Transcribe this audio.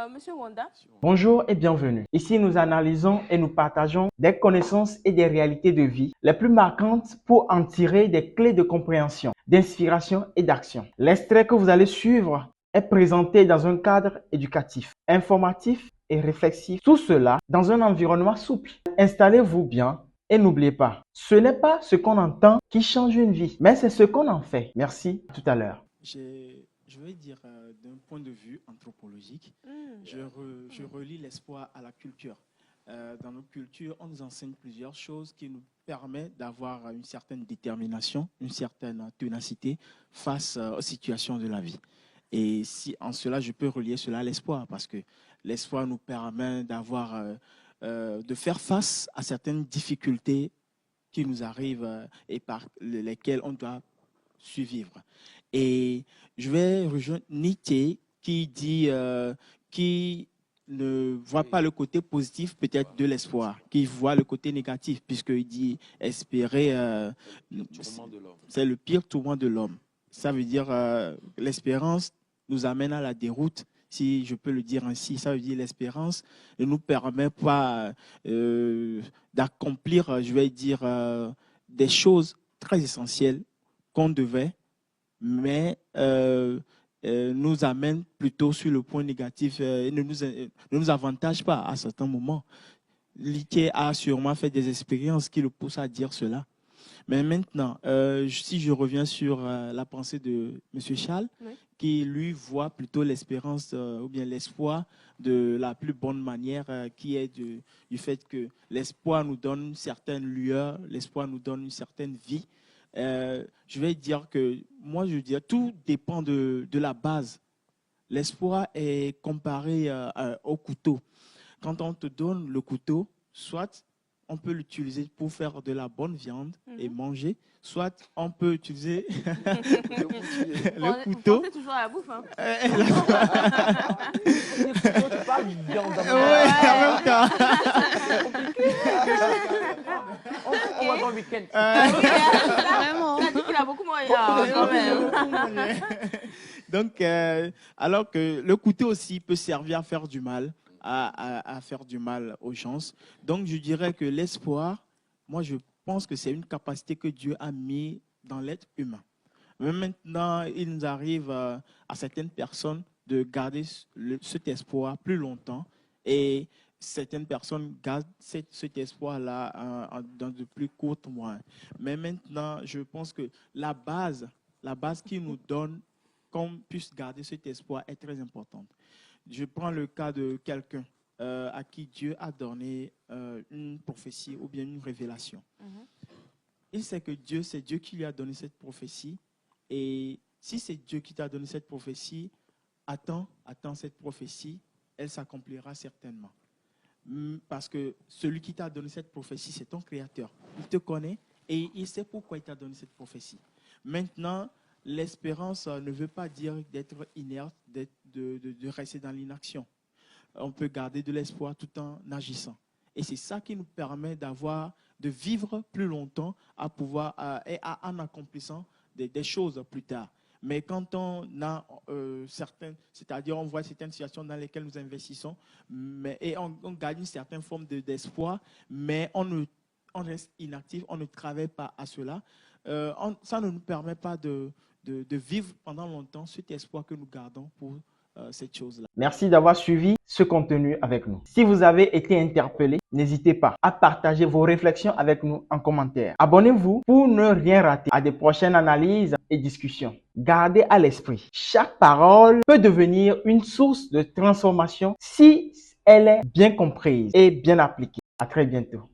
Monsieur Wanda. Bonjour et bienvenue. Ici, nous analysons et nous partageons des connaissances et des réalités de vie les plus marquantes pour en tirer des clés de compréhension, d'inspiration et d'action. L'extrait que vous allez suivre est présenté dans un cadre éducatif, informatif et réflexif. Tout cela dans un environnement souple. Installez-vous bien et n'oubliez pas, ce n'est pas ce qu'on entend qui change une vie, mais c'est ce qu'on en fait. Merci, à tout à l'heure. Je vais dire d'un point de vue anthropologique, je relie l'espoir à la culture. Dans nos cultures, on nous enseigne plusieurs choses qui nous permettent d'avoir une certaine détermination, une certaine ténacité face aux situations de la vie. Et si en cela, je peux relier cela à l'espoir, parce que l'espoir nous permet de faire face à certaines difficultés qui nous arrivent et par lesquelles on doit survivre. Et je vais rejoindre Nietzsche qui dit qui ne voit pas le côté positif peut-être de l'espoir, qui voit le côté négatif, puisqu'il dit espérer, c'est le pire tourment de l'homme. Ça veut dire l'espérance nous amène à la déroute, si je peux le dire ainsi. Ça veut dire l'espérance ne nous permet pas d'accomplir, je vais dire, des choses très essentielles qu'on devait, mais nous amène plutôt sur le point négatif et ne nous avantage pas à certains moments. Nietzsche a sûrement fait des expériences qui le poussent à dire cela. Mais maintenant, si je reviens sur la pensée de M. Charles, oui, qui lui voit plutôt l'espérance ou bien l'espoir de la plus bonne manière, qui est du fait que l'espoir nous donne une certaine lueur, l'espoir nous donne une certaine vie. Je vais dire que moi, je veux dire, tout dépend de la base. L'espoir est comparé au couteau. Quand on te donne le couteau, soit on peut l'utiliser pour faire de la bonne viande et manger, soit on peut utiliser le couteau. Vous pensez toujours à la bouffe, hein? On va dans le week-end. Vraiment. Il a dit qu'il a beaucoup mangé. Donc, alors que le couteau aussi peut servir à faire du mal, à faire du mal aux gens. Donc, je dirais que l'espoir, moi, je pense que c'est une capacité que Dieu a mis dans l'être humain. Mais maintenant, il nous arrive à certaines personnes de garder cet espoir plus longtemps, et certaines personnes gardent cet espoir-là dans de plus courtes mois. Mais maintenant, je pense que la base qui nous donne qu'on puisse garder cet espoir est très importante. Je prends le cas de quelqu'un à qui Dieu a donné une prophétie ou bien une révélation. Il sait que c'est Dieu qui lui a donné cette prophétie. Et si c'est Dieu qui t'a donné cette prophétie, attends cette prophétie, elle s'accomplira certainement. Parce que celui qui t'a donné cette prophétie, c'est ton Créateur. Il te connaît et il sait pourquoi il t'a donné cette prophétie. Maintenant, l'espérance ne veut pas dire d'être inerte, de rester dans l'inaction. On peut garder de l'espoir tout en agissant. Et c'est ça qui nous permet de vivre plus longtemps et en accomplissant des choses plus tard. Mais quand on a c'est-à-dire on voit certaines situations dans lesquelles nous investissons, et on gagne une certaine forme d'espoir, mais on reste inactif, on ne travaille pas à cela. Ça ne nous permet pas de vivre pendant longtemps cet espoir que nous gardons pour cette chose-là. Merci d'avoir suivi ce contenu avec nous. Si vous avez été interpellé, n'hésitez pas à partager vos réflexions avec nous en commentaire. Abonnez-vous pour ne rien rater à des prochaines analyses et discussions. Gardez à l'esprit, chaque parole peut devenir une source de transformation si elle est bien comprise et bien appliquée. À très bientôt.